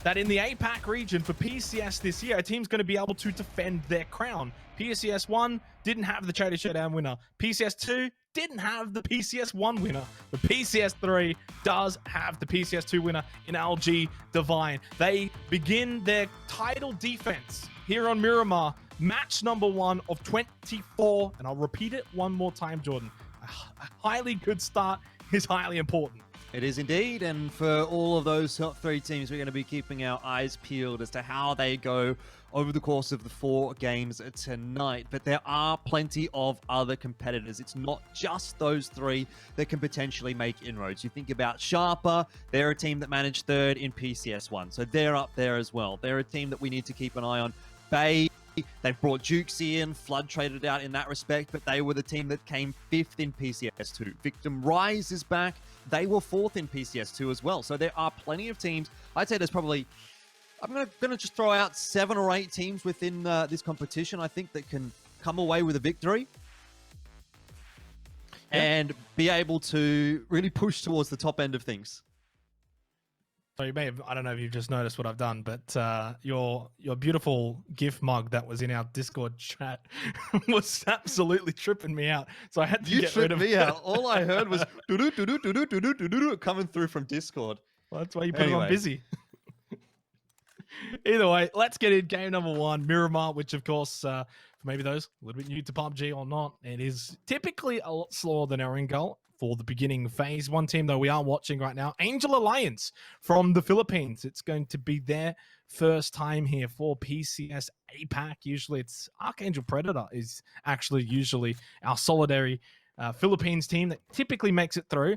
that in the APAC region for PCS this year, a team's going to be able to defend their crown. PCS 1 didn't have the Charity Showdown winner. PCS 2 didn't have the PCS 1 winner. But PCS 3 does have the PCS 2 winner in LG Divine. They begin their title defense here on Miramar. Match number 1 of 24. And I'll repeat it one more time, Jordan. A highly good start is highly important. It is indeed, and for all of those top 3 teams, we're going to be keeping our eyes peeled as to how they go over the course of the 4 games tonight. But there are plenty of other competitors. It's not just those 3 that can potentially make inroads. You think about Sharper, they're a team that managed 3rd in PCS 1, so they're up there as well. They're a team that we need to keep an eye on. Bay, they've brought Jukesy in, Flood traded out in that respect, but they were the team that came 5th in PCS 2. Victim Rise is back. They were 4th in PCS 2 as well. So there are plenty of teams. I'd say there's probably, I'm going to just throw out 7 or 8 teams within this competition, I think, that can come away with a victory and be able to really push towards the top end of things. So you may have, I don't know if you've just noticed what I've done, but your beautiful GIF mug that was in our Discord chat was absolutely tripping me out. So I had to get rid of it. Out. All I heard was coming through from Discord. Well, that's why you put it on busy. Either way, let's get in game number 1, Miramar, which of course, for maybe those a little bit new to PUBG or not, it is typically a lot slower than our end goal for the beginning phase. One team, though, we are watching right now, Angel Alliance from the Philippines. It's going to be their first time here for PCS APAC. Usually it's Archangel Predator is actually usually our solidary Philippines team that typically makes it through.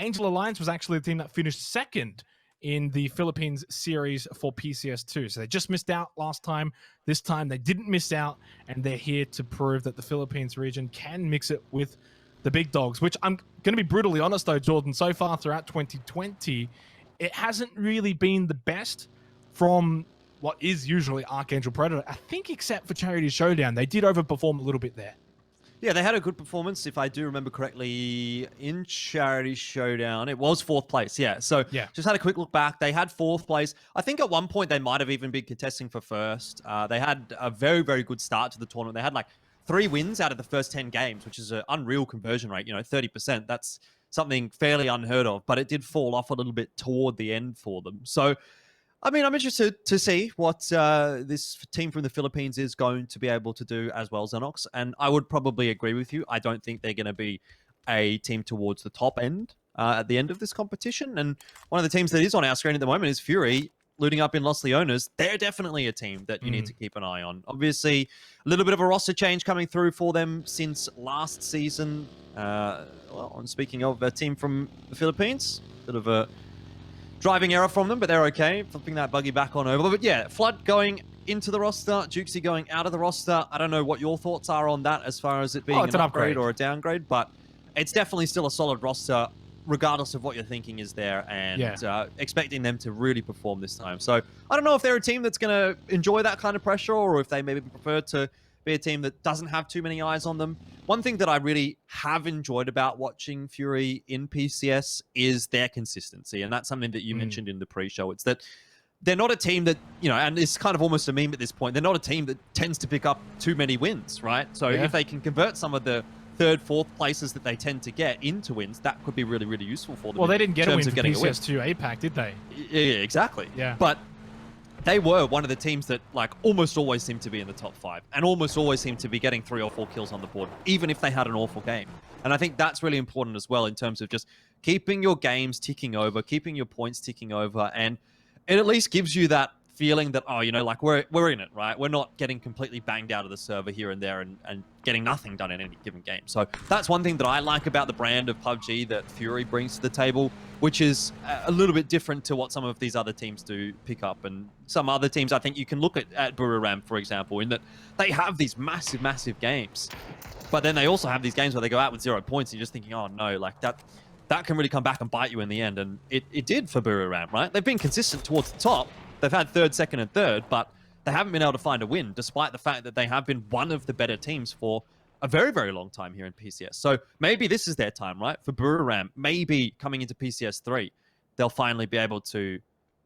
Angel Alliance was actually the team that finished 2nd in the Philippines series for PCS 2. So they just missed out last time. This time they didn't miss out, and they're here to prove that the Philippines region can mix it with the big dogs, which I'm going to be brutally honest though, Jordan, so far throughout 2020, it hasn't really been the best from what is usually Archangel Predator. I think except for Charity Showdown, they did overperform a little bit there. Yeah, they had a good performance, if I do remember correctly, in Charity Showdown. It was 4th place, yeah. So just had a quick look back. They had 4th place. I think at one point they might have even been contesting for 1st. They had a very, very good start to the tournament. They had like 3 wins out of the first 10 games, which is an unreal conversion rate, 30%. That's something fairly unheard of, but it did fall off a little bit toward the end for them. So, I mean, I'm interested to see what this team from the Philippines is going to be able to do as well, Xenox. And I would probably agree with you. I don't think they're going to be a team towards the top end at the end of this competition. And one of the teams that is on our screen at the moment is Fury, looting up in Los Leones. They're definitely a team that you need to keep an eye on. Obviously, a little bit of a roster change coming through for them since last season. Well, speaking of a team from the Philippines, bit of a driving error from them, but they're okay. Flipping that buggy back on over. But yeah, Flood going into the roster, Jukesy going out of the roster. I don't know what your thoughts are on that as far as it being an upgrade or a downgrade, but it's definitely still a solid roster regardless of what you're thinking is there, and expecting them to really perform this time. So I don't know if they're a team that's going to enjoy that kind of pressure, or if they maybe prefer to be a team that doesn't have too many eyes on them. One thing that I really have enjoyed about watching Fury in PCS is their consistency, and that's something that you mentioned in the pre-show. It's that they're not a team that, and it's kind of almost a meme at this point, they're not a team that tends to pick up too many wins, right? So if they can convert some of the 3rd, 4th places that they tend to get into wins, that could be really, really useful for them. Well, they didn't get a win for PCS2 APAC, did they? Yeah, exactly. Yeah. But they were one of the teams that like almost always seemed to be in the top 5 and almost always seemed to be getting 3 or 4 kills on the board, even if they had an awful game. And I think that's really important as well in terms of just keeping your games ticking over, keeping your points ticking over, and it at least gives you that feeling that, oh, like we're in it, right? We're not getting completely banged out of the server here and there and getting nothing done in any given game. So that's one thing that I like about the brand of PUBG that Fury brings to the table, which is a little bit different to what some of these other teams do pick up. And some other teams, I think you can look at Buriram, for example, in that they have these massive, massive games, but then they also have these games where they go out with 0 points and you're just thinking, oh no, like that can really come back and bite you in the end. And it did for Buriram, right? They've been consistent towards the top. They've had 3rd, 2nd, and 3rd, but they haven't been able to find a win, despite the fact that they have been one of the better teams for a very, very long time here in PCS. So maybe this is their time, right? For Buriram, maybe coming into PCS 3, they'll finally be able to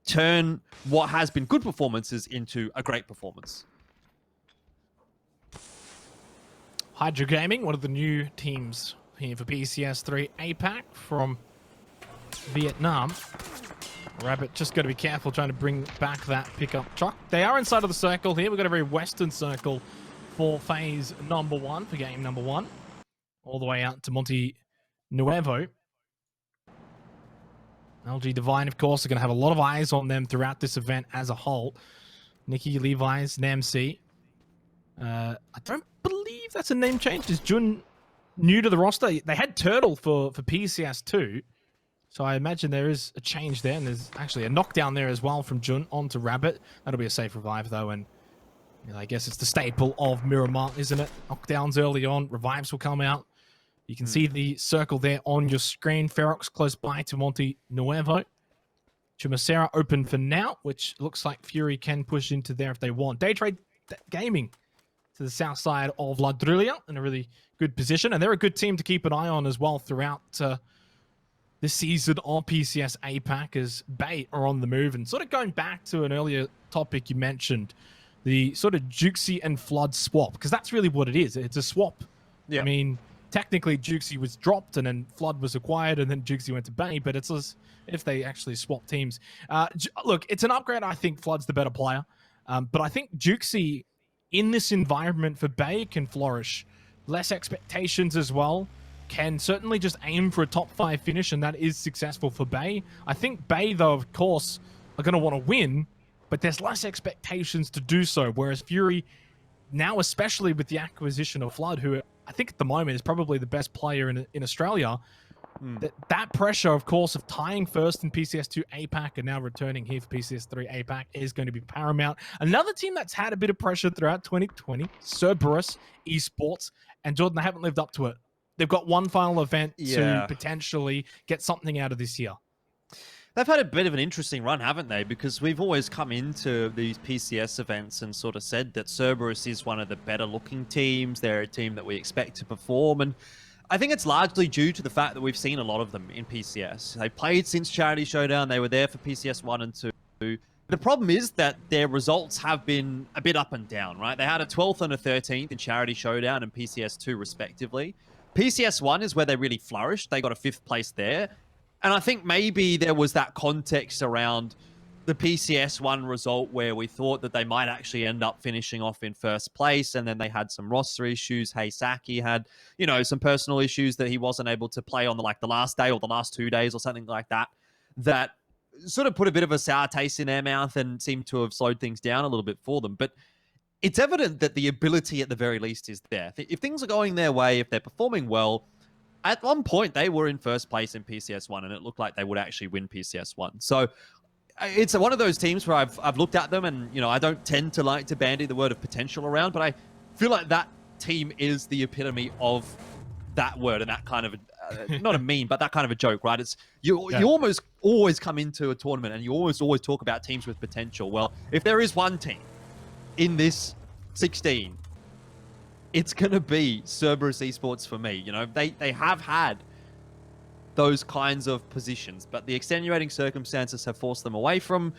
turn what has been good performances into a great performance. Hydra Gaming, one of the new teams here for PCS3 Apac from Vietnam. Rabbit just got to be careful trying to bring back that pickup truck. They are inside of the circle here. We've got a very western circle for phase number 1, for game number 1. All the way out to Monte Nuevo. LG Divine, of course, are going to have a lot of eyes on them throughout this event as a whole. Nikki, Levi's, Namc. I don't believe that's a name change. Is Jun new to the roster? They had Turtle for PCS2. So I imagine there is a change there. And there's actually a knockdown there as well from Jun onto Rabbit. That'll be a safe revive, though. And you know, I guess it's the staple of Miramar, isn't it? Knockdowns early on. Revives will come out. You can see the circle there on your screen. Ferox close by to Monte Nuevo. Chumacera open for now, which looks like Fury can push into there if they want. Daytrade Gaming to the south side of La Drilla in a really good position. And they're a good team to keep an eye on as well throughout this season of PCS APAC, as Bay are on the move. And sort of going back to an earlier topic you mentioned, the sort of Juxi and Flood swap, because that's really what it is. It's a swap. Yeah. I mean, technically Juxi was dropped and then Flood was acquired and then Juxi went to Bay, but it's as if they actually swap teams. Look, it's an upgrade. I think Flood's the better player. But I think Juxi in this environment for Bay can flourish. Less expectations as well. Can certainly just aim for a top 5 finish, and that is successful for Bay. I think Bay, though, of course, are going to want to win, but there's less expectations to do so, whereas Fury, now especially with the acquisition of Flood, who I think at the moment is probably the best player in Australia, that pressure, of course, of tying first in PCS2 APAC and now returning here for PCS3 APAC is going to be paramount. Another team that's had a bit of pressure throughout 2020, Cerberus Esports, and Jordan, they haven't lived up to it. They've got one final event to potentially get something out of this year. They've had a bit of an interesting run, haven't they? Because we've always come into these PCS events and sort of said that Cerberus is one of the better looking teams. They're a team that we expect to perform. And I think it's largely due to the fact that we've seen a lot of them in PCS. They played since Charity Showdown. They were there for PCS 1 and 2. The problem is that their results have been a bit up and down, right? They had a 12th and a 13th in Charity Showdown and PCS 2 respectively. PCS 1 is where they really flourished. They got a 5th place there. And I think maybe there was that context around the PCS 1 result where we thought that they might actually end up finishing off in 1st place, and then they had some roster issues. Hey, Saki had, you know, some personal issues that he wasn't able to play on the last day or the last 2 days or something like that, that sort of put a bit of a sour taste in their mouth and seemed to have slowed things down a little bit for them. But it's evident that the ability at the very least is there. If things are going their way, if they're performing well, at one point they were in 1st place in PCS 1 and it looked like they would actually win PCS 1. So it's one of those teams where I've looked at them and, you know, I don't tend to like to bandy the word of potential around, but I feel like that team is the epitome of that word and that kind of, not a meme, but that kind of a joke, right? It's you almost always come into a tournament and you always talk about teams with potential. Well, if there is one team in this 16, it's going to be Cerberus Esports for me. You know, they have had those kinds of positions, but the extenuating circumstances have forced them away from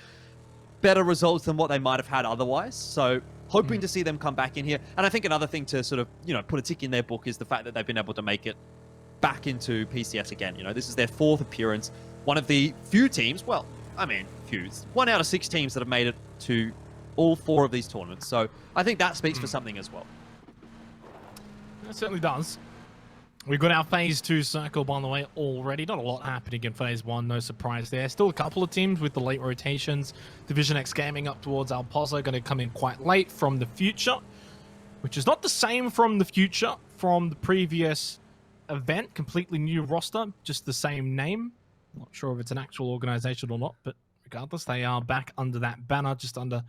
better results than what they might have had otherwise. So hoping to see them come back in here. And I think another thing to sort of, you know, put a tick in their book is the fact that they've been able to make it back into PCS again. You know, this is their 4th appearance. One of the few teams, well, I mean, few, 1 out of 6 teams that have made it to all 4 of these tournaments. So I think that speaks for something as well. It certainly does. We've got our phase 2 circle, by the way, already. Not a lot happening in phase 1, no surprise there. Still a couple of teams with the late rotations. Division X Gaming up towards El Pozo, going to come in quite late from the future, which is not the same from the future from the previous event. Completely new roster, just the same name. Not sure if it's an actual organization or not, but regardless, they are back under that banner, just under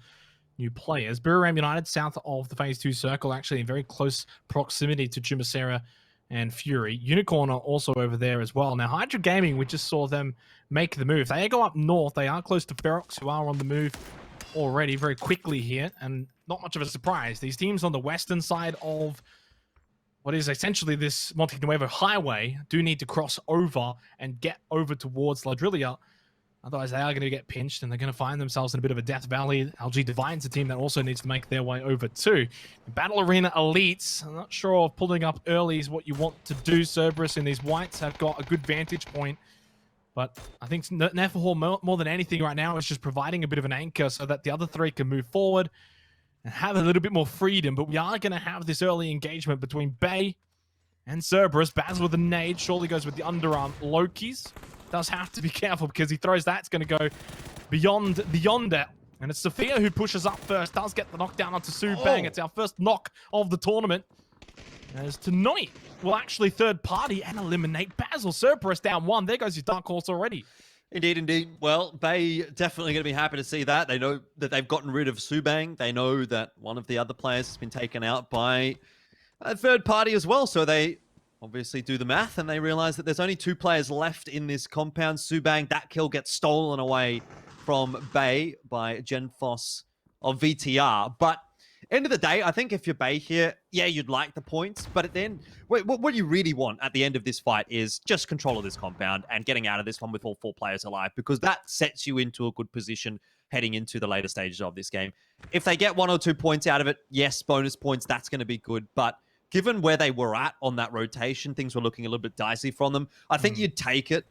new players. Buriram United, south of the phase 2 circle, actually in very close proximity to Chumacera and Fury. Unicorn are also over there as well. Now, Hydra Gaming, we just saw them make the move. They go up north. They are close to Ferox, who are on the move already very quickly here, and not much of a surprise. These teams on the western side of what is essentially this Monte Nuevo highway do need to cross over and get over towards La Drilla. Otherwise, they are going to get pinched, and they're going to find themselves in a bit of a death valley. LG Divine's a team that also needs to make their way over too. Battle Arena Elites, I'm not sure if pulling up early is what you want to do. Cerberus and these whites have got a good vantage point. But I think Neferhor, more than anything right now, is just providing a bit of an anchor so that the other three can move forward and have a little bit more freedom. But we are going to have this early engagement between Bay and Cerberus. Baz with a nade, surely goes with the underarm. Loki's does have to be careful because he throws that. It's going to go beyond it. And it's Sophia who pushes up first. Does get the knockdown onto Subang. It's our first knock of the tournament. As tonight will actually third party and eliminate Basil. Cerberus down 1. There goes his dark horse already. Indeed, indeed. Well, Bay definitely going to be happy to see that. They know that they've gotten rid of Subang. They know that one of the other players has been taken out by a third party as well. So they obviously do the math and they realize that there's only 2 players left in this compound. Subang, that kill gets stolen away from Bay by Genfos of VTR. But end of the day, I think if you're Bay here, yeah, you'd like the points. But at the end, what you really want at the end of this fight is just control of this compound and getting out of this one with all 4 players alive, because that sets you into a good position heading into the later stages of this game. If they get 1 or 2 points out of it, yes, bonus points, that's going to be good. But given where they were at on that rotation, things were looking a little bit dicey from them. I think you'd take it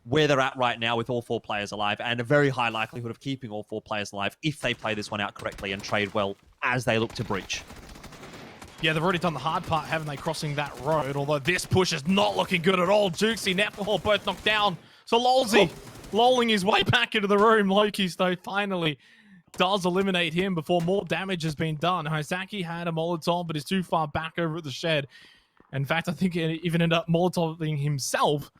where they're at right now with all 4 players alive, and a very high likelihood of keeping all 4 players alive if they play this one out correctly and trade well as they look to breach. Yeah, they've already done the hard part, haven't they, crossing that road? Although this push is not looking good at all. Jukesy, Neferhor both knocked down. So Lolzy, lolling his way back into the room. Loki's, though, finally does eliminate him before more damage has been done. Hosaki had a Molotov, but is too far back over at the shed. In fact, I think it even ended up Molotoving himself.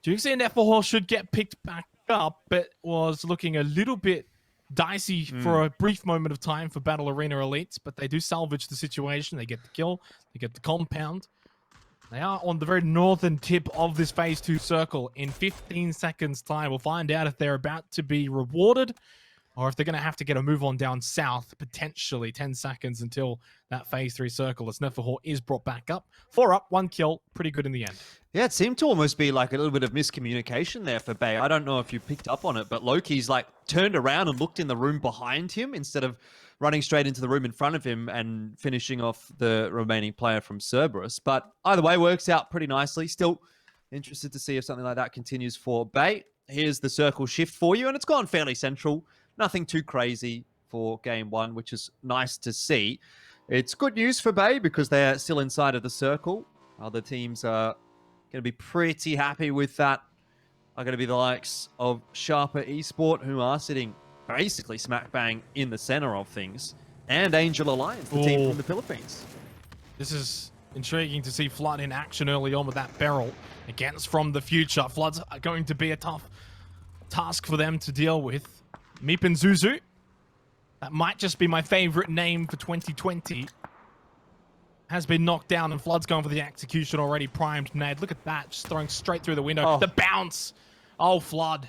Jukesy and Neferhor should get picked back up, but was looking a little bit dicey for a brief moment of time for Battle Arena Elites, but they do salvage the situation. They get the kill, they get the compound. They are on the very northern tip of this Phase 2 circle. In 15 seconds time, we'll find out if they're about to be rewarded or if they're going to have to get a move on down south, potentially 10 seconds until that Phase 3 circle, as Neferhor is brought back up. 4 up, 1 kill, pretty good in the end. Yeah, it seemed to almost be like a little bit of miscommunication there for Bay. I don't know if you picked up on it, but Loki's like turned around and looked in the room behind him instead of running straight into the room in front of him and finishing off the remaining player from Cerberus. But either way, works out pretty nicely. Still interested to see if something like that continues for Bay. Here's the circle shift for you, and it's gone fairly central. Nothing too crazy for game 1, which is nice to see. It's good news for Bay because they are still inside of the circle. Other teams are going to be pretty happy with that. Are going to be the likes of Sharper Esport, who are sitting basically smack bang in the center of things, and Angel Alliance, the team from the Philippines. This is intriguing to see Flood in action early on with that barrel against From the Future. Flood's are going to be a tough task for them to deal with. Meep and Zuzu, that might just be my favorite name for 2020, has been knocked down, and Flood's going for the execution already. Primed nade. Look at that, just throwing straight through the window. The bounce. Oh, Flood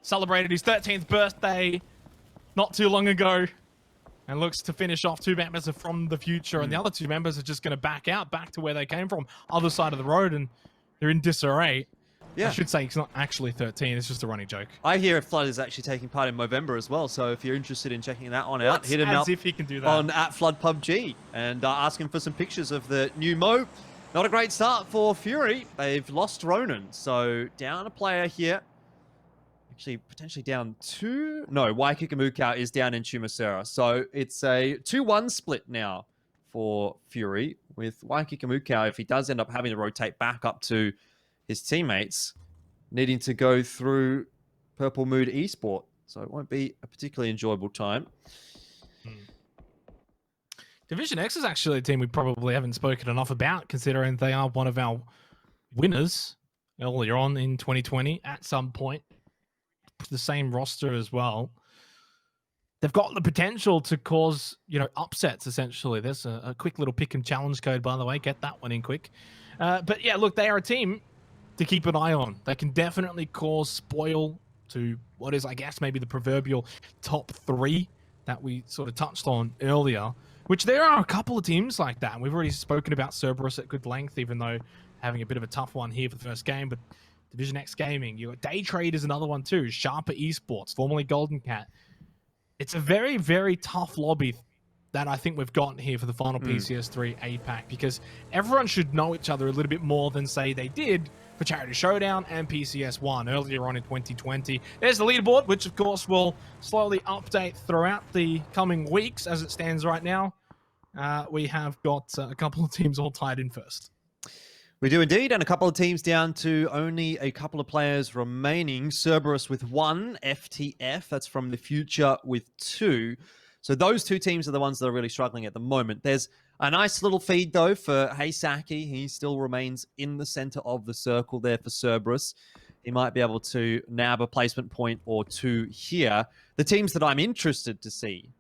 celebrated his 13th birthday not too long ago and looks to finish off 2 members of From the Future, and the other 2 members are just going to back out, back to where they came from, other side of the road, and they're in disarray. Yeah. I should say it's not actually 13, it's just a running joke. I hear Flood is actually taking part in Movember as well, so if you're interested in checking that one out, hit him up if he can do that on @FloodPUBG and ask him for some pictures of the new Mo. Not a great start for Fury. They've lost Ronan, so down a player here. Actually, potentially down 2. No, Waikakamukau is down in Tumasera, so it's a 2-1 split now for Fury, with Waikakamukau, if he does end up having to rotate back up to his teammates, needing to go through Purple Mood Esport. So it won't be a particularly enjoyable time. Division X is actually a team we probably haven't spoken enough about, considering they are one of our winners earlier on in 2020 at some point. The same roster as well. They've got the potential to cause, upsets, essentially. There's a quick little pick and challenge code, by the way. Get that one in quick. But yeah, look, they are a team to keep an eye on. They can definitely cause spoil to what is, I guess, maybe the proverbial top 3 that we sort of touched on earlier, which there are a couple of teams like that. And we've already spoken about Cerberus at good length, even though having a bit of a tough one here for the first game. But Division X Gaming. You got Day Trade is another one too. Sharper Esports, formerly Golden Cat. It's a very, very tough lobby that I think we've gotten here for the final PCS3 APAC, because everyone should know each other a little bit more than, say, they did for Charity Showdown and PCS1 earlier on in 2020. There's the leaderboard, which of course will slowly update throughout the coming weeks. As it stands right now, we have got a couple of teams all tied in first. We do indeed, and a couple of teams down to only a couple of players remaining. Cerberus with 1, FTF, that's from the future, with 2. So those 2 teams are the ones that are really struggling at the moment. There's a nice little feed, though, for Heisaki. He still remains in the center of the circle there for Cerberus. He might be able to nab a placement point or 2 here. The teams that I'm interested to see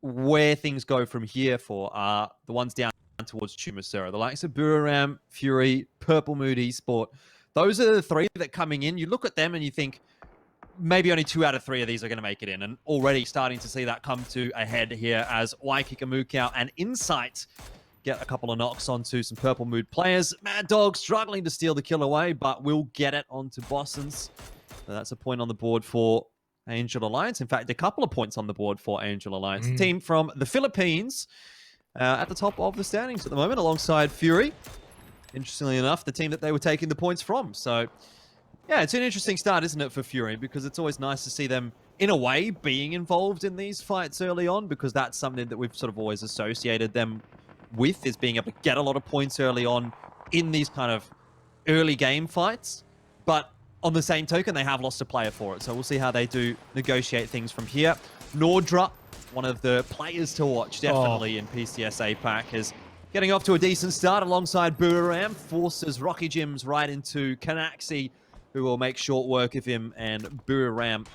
where things go from here for are the ones down towards Chumacera. The likes of Buriram, Fury, Purple Mood Esport. Those are the 3 that coming in. You look at them and you think, maybe only 2 out of 3 of these are going to make it in. And already starting to see that come to a head here as Waikika Mukau and Insight get a couple of knocks onto some Purple Mood players. Mad Dog struggling to steal the kill away, but will get it onto Bossons. So that's a point on the board for Angel Alliance. In fact, a couple of points on the board for Angel Alliance. The team from the Philippines at the top of the standings at the moment, alongside Fury. Interestingly enough, the team that they were taking the points from. So yeah, it's an interesting start, isn't it, for Fury? Because it's always nice to see them, in a way, being involved in these fights early on, because that's something that we've sort of always associated them with, is being able to get a lot of points early on in these kind of early game fights. But on the same token, they have lost a player for it. So we'll see how they do negotiate things from here. Nordra, one of the players to watch, definitely, in PCS APAC, is getting off to a decent start alongside Buriram. Forces Rocky Gyms right into Kanaxi, who will make short work of him, and Buriram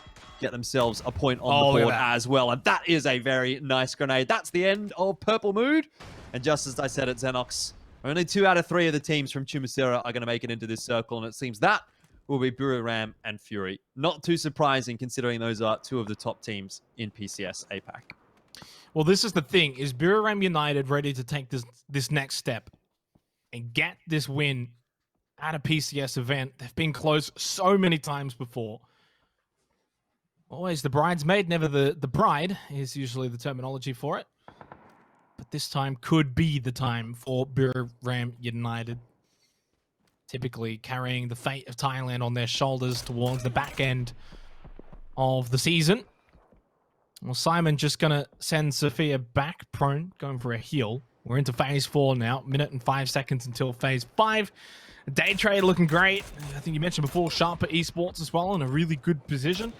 get themselves a point on the board as well. And that is a very nice grenade. That's the end of Purple Mood. And just as I said at Xenox, only 2 out of 3 of the teams from Chumacera are going to make it into this circle, and it seems that will be Buriram and Fury. Not too surprising, considering those are 2 of the top teams in PCS APAC. Well, this is the thing. Is Buriram United ready to take this next step and get this win at a PCS event? They've been close so many times before. Always the bridesmaid, never the bride, is usually the terminology for it. But this time could be the time for Buriram United. Typically carrying the fate of Thailand on their shoulders towards the back end of the season. Well, Simon just going to send Sophia back prone, going for a heal. We're into phase 4 now. Minute and 5 seconds until phase 5. Day Trade looking great. I think you mentioned before, Sharper Esports as well in a really good position.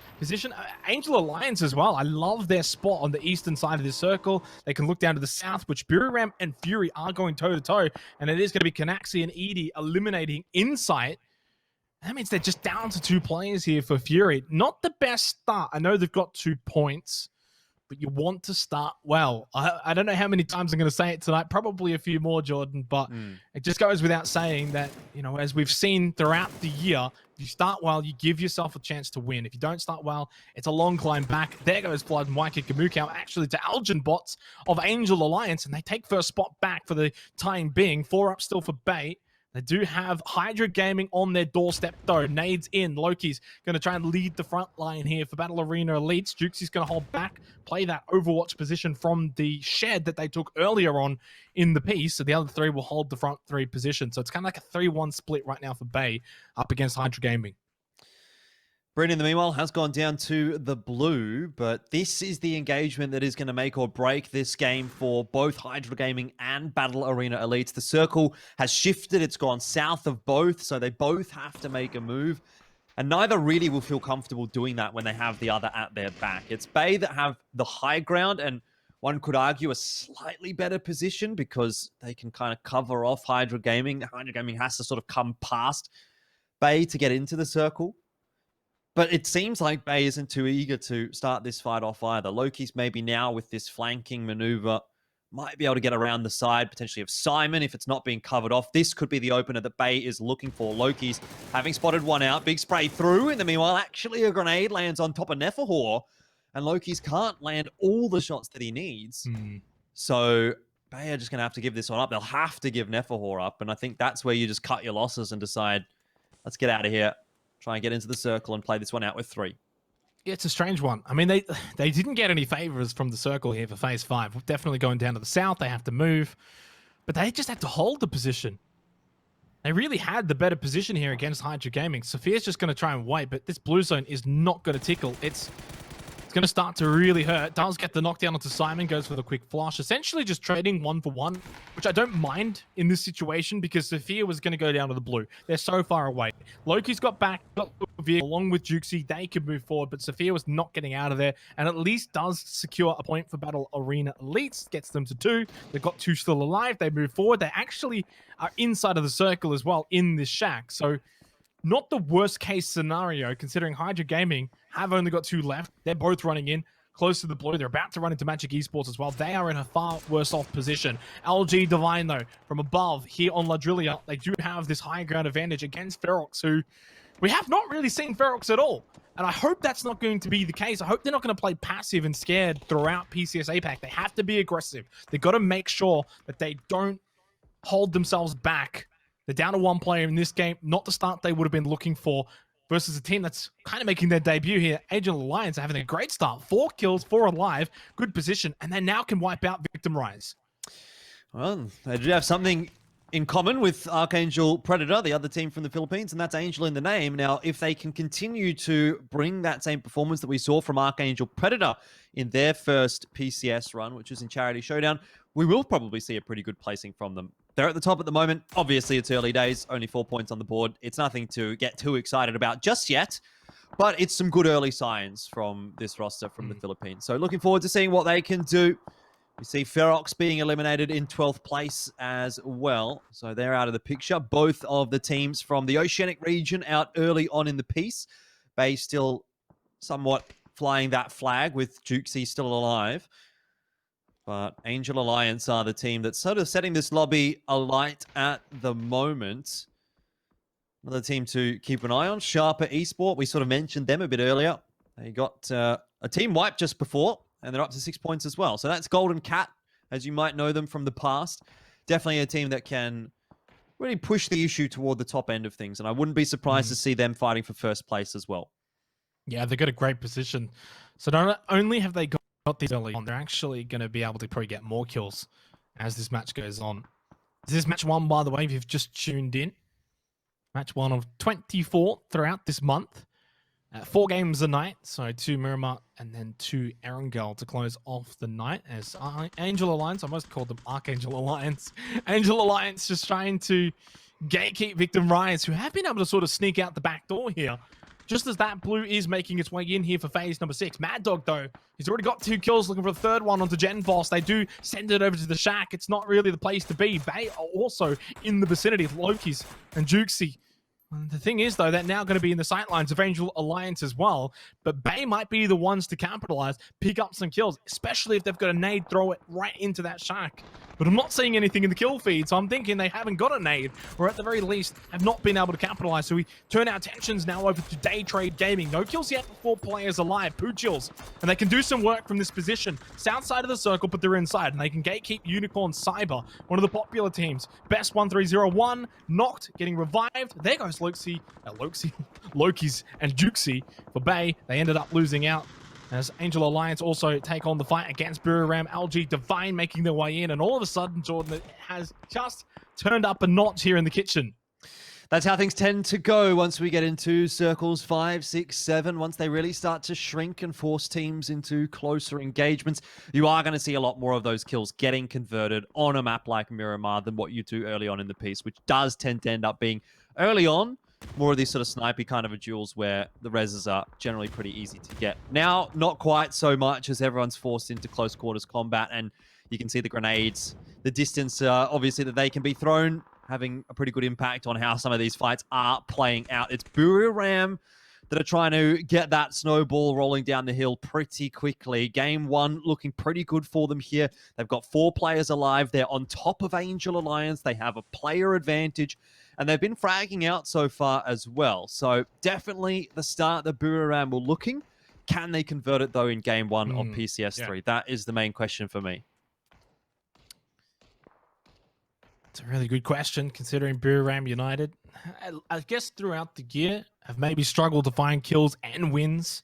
Angel Alliance as well. I love their spot on the eastern side of the circle. They can look down to the south, which Buriram and Fury are going toe-to-toe. And it is going to be Kanaxi and Edie eliminating Insight. That means they're just down to 2 players here for Fury. Not the best start. I know they've got 2 points, but you want to start well. I don't know how many times I'm going to say it tonight. Probably a few more, Jordan, but it just goes without saying that, you know, as we've seen throughout the year, if you start well, you give yourself a chance to win. If you don't start well, it's a long climb back. There goes Flood and Waikika Mukau actually to Algin bots of Angel Alliance, and they take first spot back for the time being. 4 up still for Bait. They do have Hydra Gaming on their doorstep, though. Nades in. Loki's going to try and lead the front line here for Battle Arena Elites. Jukes going to hold back, play that Overwatch position from the shed that they took earlier on in the piece. So the other 3 will hold the front 3 position. So it's kind of like a 3-1 split right now for Bay up against Hydra Gaming. Brendan, in the meanwhile, has gone down to the blue, but this is the engagement that is going to make or break this game for both Hydra Gaming and Battle Arena Elites. The circle has shifted. It's gone south of both, so they both have to make a move. And neither really will feel comfortable doing that when they have the other at their back. It's Bay that have the high ground, and one could argue a slightly better position because they can kind of cover off Hydra Gaming. Hydra Gaming has to sort of come past Bay to get into the circle. But it seems like Bay isn't too eager to start this fight off either. Loki's maybe now with this flanking maneuver might be able to get around the side, potentially of Simon if it's not being covered off. This could be the opener that Bay is looking for. Loki's having spotted one out. Big spray through. In the meanwhile, actually a grenade lands on top of Nefahor, and Loki's can't land all the shots that he needs. So Bay are just going to have to give this one up. They'll have to give Nefahor up, and I think that's where you just cut your losses and decide, Let's get out of here. Try and get into the circle and play this one out with 3. Yeah, it's a strange one. I mean, they didn't get any favors from the circle here for phase 5. Definitely going down to the south. They have to move. But they just had to hold the position. They really had the better position here against Hydra Gaming. Sophia's just going to try and wait, but this blue zone is not going to tickle. It's going to start to really hurt. Does get the knockdown onto Simon, goes for the quick flush. Essentially just trading 1 for 1, which I don't mind in this situation because Sophia was going to go down to the blue. They're so far away. Loki's got back, along with Jukesy. They could move forward, but Sophia was not getting out of there and at least does secure a point for Battle Arena Elites. Gets them to 2. They've got 2 still alive. They move forward. They actually are inside of the circle as well in this shack. So not the worst case scenario, considering Hydra Gaming have only got 2 left. They're both running in close to the blue. They're about to run into Magic Esports as well. They are in a far worse off position. LG Divine, though, from above here on Ladrillia, they do have this high ground advantage against Ferox, who we have not really seen Ferox at all. And I hope that's not going to be the case. I hope they're not going to play passive and scared throughout PCS Apac. They have to be aggressive. They've got to make sure that they don't hold themselves back. They're down to 1 player in this game, not the start they would have been looking for, versus a team that's kind of making their debut here. Angel Alliance are having a great start. 4 kills, 4 alive, good position, and they now can wipe out Victim Rise. Well, they do have something in common with Archangel Predator, the other team from the Philippines, and that's Angel in the name. Now, if they can continue to bring that same performance that we saw from Archangel Predator in their first PCS run, which was in Charity Showdown, we will probably see a pretty good placing from them. They're at the top at the moment. Obviously, it's early days, only 4 points on the board. It's nothing to get too excited about just yet, but it's some good early signs from this roster from the Philippines. So looking forward to seeing what they can do. We see Ferox being eliminated in 12th place as well. So they're out of the picture. Both of the teams from the Oceanic region out early on in the piece. Bay still somewhat flying that flag with Jukesy still alive. But Angel Alliance are the team that's sort of setting this lobby alight at the moment. Another team to keep an eye on, Sharper Esport. We sort of mentioned them a bit earlier. They got a team wipe just before, and they're up to 6 points as well. So that's Golden Cat, as you might know them from the past. Definitely a team that can really push the issue toward the top end of things. And I wouldn't be surprised to see them fighting for first place as well. Yeah, they've got a great position. So not only have they got these early on, they're actually going to be able to probably get more kills as this match goes on. This is match 1, by the way, if you've just tuned in. Match 1 of 24 throughout this month. 4 games a night, so 2 Miramar and then 2 Erangel to close off the night. As Angel Alliance, I almost called them Archangel Alliance. Angel Alliance just trying to gatekeep Victim Rise, who have been able to sort of sneak out the back door here. Just as that blue is making its way in here for phase number 6. Mad Dog, though, he's already got 2 kills, looking for a third one onto Gen Boss. They do send it over to the shack. It's not really the place to be. Bay are also in the vicinity of Loki's and Jukesy. And the thing is, though, they're now going to be in the sightlines of Angel Alliance as well. But Bay might be the ones to capitalize, pick up some kills, especially if they've got a nade, throw it right into that shack. But I'm not seeing anything in the kill feed, so I'm thinking they haven't got a nade, or at the very least, have not been able to capitalize. So we turn our attentions now over to Day Trade Gaming. No kills yet, 4 players alive, Poochills. And they can do some work from this position. South side of the circle, but they're inside. And they can gatekeep Unicorn Cyber, one of the popular teams. Best 1301, knocked, getting revived. There goes Loki's and Jukesy for Bay. They ended up losing out as Angel Alliance also take on the fight against Buriram. LG Divine making their way in, and all of a sudden, Jordan, it has just turned up a notch here in the kitchen. That's how things tend to go once we get into circles 5, 6, 7. Once they really start to shrink and force teams into closer engagements, you are going to see a lot more of those kills getting converted on a map like Miramar than what you do early on in the piece, which does tend to end up being early on more of these sort of snipey kind of a duels where the reses are generally pretty easy to get. Now, not quite so much as everyone's forced into close quarters combat, and you can see the grenades, the distance, obviously, that they can be thrown, having a pretty good impact on how some of these fights are playing out. It's Buriram that are trying to get that snowball rolling down the hill pretty quickly. Game 1 looking pretty good for them here. They've got 4 players alive. They're on top of Angel Alliance. They have a player advantage, and they've been fragging out so far as well. So definitely the start that Buriram were looking. Can they convert it, though, in Game 1 of PCS 3? Yeah. That is the main question for me. It's a really good question, considering Buriram United, I guess throughout the year, have maybe struggled to find kills and wins.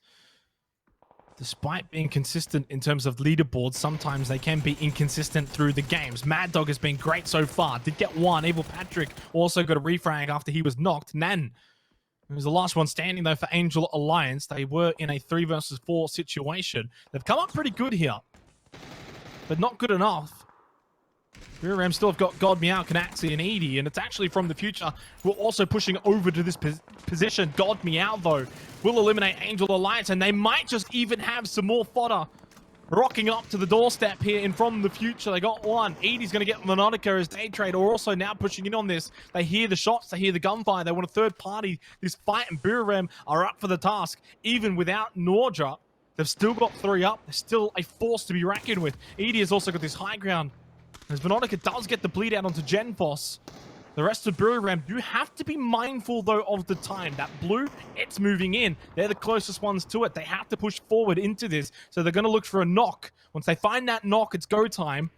Despite being consistent in terms of leaderboards, sometimes they can be inconsistent through the games. Mad Dog has been great so far. Did get one. Evil Patrick also got a refrag after he was knocked. Nan, who was the last one standing, though, for Angel Alliance. They were in a 3 versus 4 situation. They've come up pretty good here, but not good enough. Buriram still have got God Meow, Kanaxi, and Edie, and it's actually from the future. We're also pushing over to this position. God Meow, though, will eliminate Angel Alliance, and they might just even have some more fodder rocking up to the doorstep here in from the future. They got one. Edie's going to get Monotica as Day Trade, or also now pushing in on this. They hear the shots, they hear the gunfire. They want a third party this fight, and Buriram are up for the task. Even without Nordra, they've still got 3 up. They're still a force to be reckoned with. Edie has also got this high ground. As Monotica does get the bleed out onto Genfos, the rest of Buriram do have to be mindful, though, of the time. That blue, it's moving in. They're the closest ones to it. They have to push forward into this, so they're going to look for a knock. Once they find that knock, it's go time,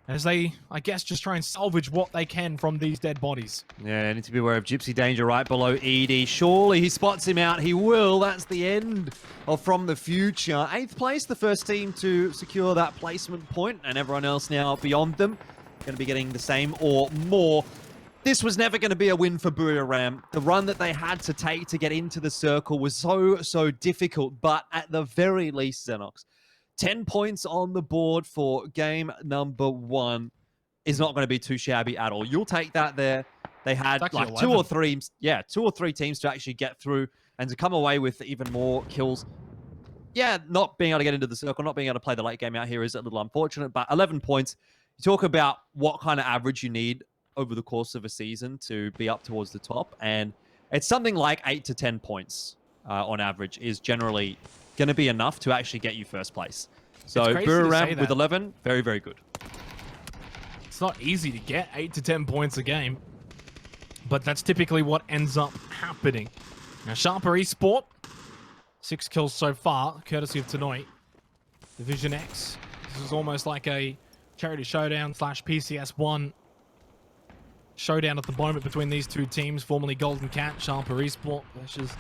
as they, I guess, just try and salvage what they can from these dead bodies. Yeah, need to be aware of Gypsy Danger right below Edie. Surely he spots him out. He will. That's the end of From the Future. 8th place, the first team to secure that placement point, and everyone else now beyond them going to be getting the same or more. This was never going to be a win for Buriram. The run that they had to take to get into the circle was so difficult, but at the very least, Xenox, 10 points on the board for game number 1 is not going to be too shabby at all. You'll take that there. They had like 11. 2 or 3 teams to actually get through and to come away with even more kills. Yeah, not being able to get into the circle, not being able to play the late game out here is a little unfortunate, but 11 points. You talk about what kind of average you need over the course of a season to be up towards the top, and it's something like 8 to 10 points on average is generally going to be enough to actually get you first place. So Buriram with 11, very, very good. It's not easy to get 8 to 10 points a game, but that's typically what ends up happening. Now, Sharper Esport, 6 kills so far, courtesy of Tenoit. Division X, this is almost like a charity showdown / PCS1 showdown at the moment between these two teams, formerly Golden Cat, Sharper Esport versus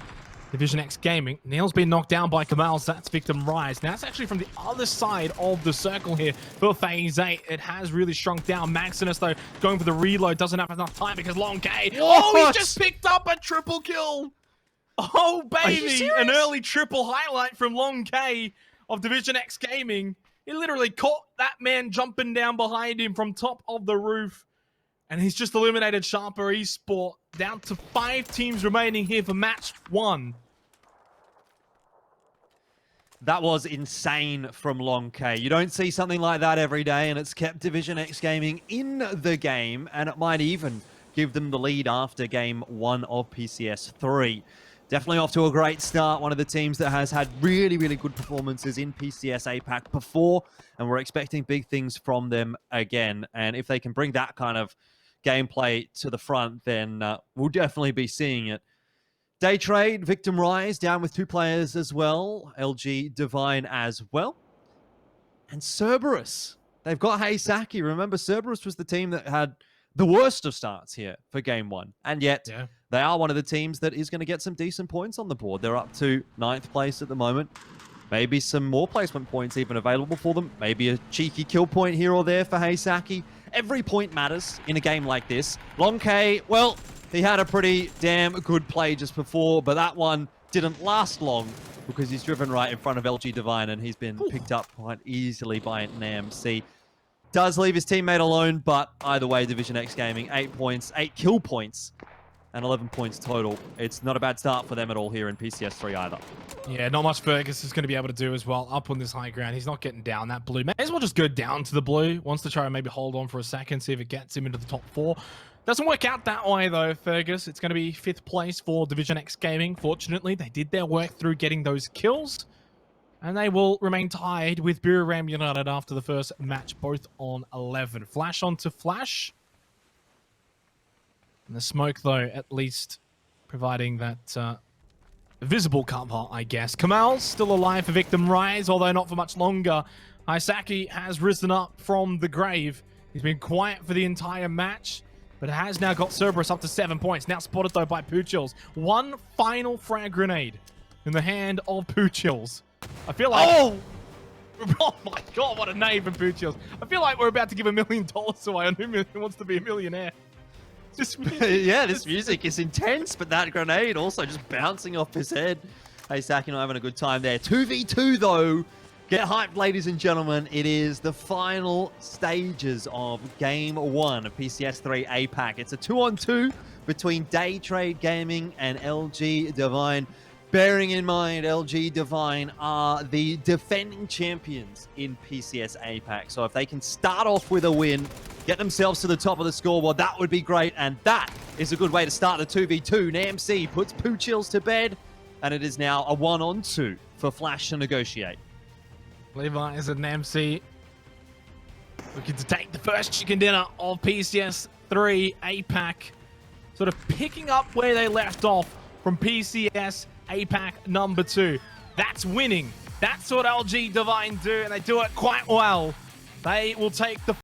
Division X Gaming. Neil's been knocked down by Kamal, so that's Victim Rise. Now, that's actually from the other side of the circle here for Phase 8. It has really shrunk down. Maximus, though, going for the reload, doesn't have enough time because Long K... Oh, he just picked up a triple kill! Oh, baby! An early triple highlight from Long K of Division X Gaming. He literally caught that man jumping down behind him from top of the roof. And he's just eliminated Sharper Esport, down to 5 teams remaining here for match 1. That was insane from Long K. You don't see something like that every day, and it's kept Division X Gaming in the game, and it might even give them the lead after game 1 of PCS 3. Definitely off to a great start. One of the teams that has had really, really good performances in PCS Apac before, and we're expecting big things from them again. And if they can bring that kind of gameplay to the front, then we'll definitely be seeing it. Day Trade, Victim Rise, down with 2 players as well. LG Divine as well. And Cerberus. They've got Heisaki. Remember, Cerberus was the team that had the worst of starts here for game 1. And yet, they are one of the teams that is going to get some decent points on the board. They're up to 9th place at the moment. Maybe some more placement points even available for them. Maybe a cheeky kill point here or there for Heisaki. Every point matters in a game like this. Long K, well, he had a pretty damn good play just before, but that one didn't last long because he's driven right in front of LG Divine and he's been picked up quite easily by an AMC. Does leave his teammate alone, but either way, Division X Gaming, 8 points, 8 kill points, and 11 points total. It's not a bad start for them at all here in PCS 3 either. Yeah, not much Fergus is going to be able to do as well up on this high ground. He's not getting down that blue. May as well just go down to the blue. Wants to try and maybe hold on for a second, see if it gets him into the top 4. Doesn't work out that way, though, Fergus. It's going to be 5th place for Division X Gaming. Fortunately, they did their work through getting those kills, and they will remain tied with Buriram United after the first match, both on 11. Flash onto Flash. And the smoke, though, at least providing that visible cover, I guess. Kamal's still alive for Victim Rise, although not for much longer. Heisaki has risen up from the grave. He's been quiet for the entire match, but has now got Cerberus up to 7 points. Now spotted, though, by Poochills. One final frag grenade in the hand of Poochills. I feel like... Oh my god, what a name for Poochills. I feel like we're about to give $1 million away on who wants to be a millionaire. Just yeah, this music is intense, but that grenade also just bouncing off his head. Hey, Saki and I having a good time there. 2v2 though. Get hyped, ladies and gentlemen. It is the final stages of Game 1 of PCS 3 Apac. It's a 2-on-2 between Day Trade Gaming and LG Divine. Bearing in mind, LG Divine are the defending champions in PCS Apac. So if they can start off with a win, get themselves to the top of the scoreboard, that would be great. And that is a good way to start the 2v2. NAMC puts Poochills to bed, and it is now a 1-on-2 for Flash to negotiate. Levi is an MC looking to take the first chicken dinner of PCS 3 Apac. Sort of picking up where they left off from PCS Apac number 2. That's winning. That's what LG Divine do, and they do it quite well. They will take the